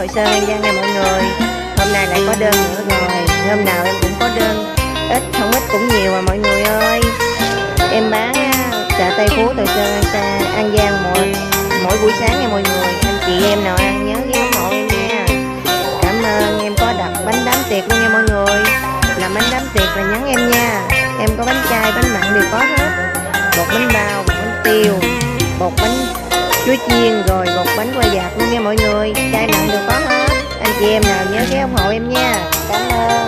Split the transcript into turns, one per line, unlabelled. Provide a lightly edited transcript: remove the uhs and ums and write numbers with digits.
Hội Sơn An Giang nè mọi người. Hôm nay lại có đơn nữa rồi. Hôm nào em cũng có đơn, ít không ít cũng nhiều mà mọi người ơi. Em bán chợ Tây Phú, Từ Sơn, An Giang mỗi buổi sáng nha mọi người. Anh chị em nào ăn nhớ ghé ủng hộ em nha. Cảm ơn. Em có đặt bánh đám tiệc luôn nha mọi người. Làm bánh đám tiệc là nhắn em nha. Em có bánh chay, bánh mặn đều có hết. Bột bánh bao, bột bánh tiêu, bột bánh chuối chiên, rồi bột bánh qua dạt luôn nha mọi người. Chai mặn đều có hết. Anh chị em nào nhớ ghé ủng hộ em nha. Cảm ơn.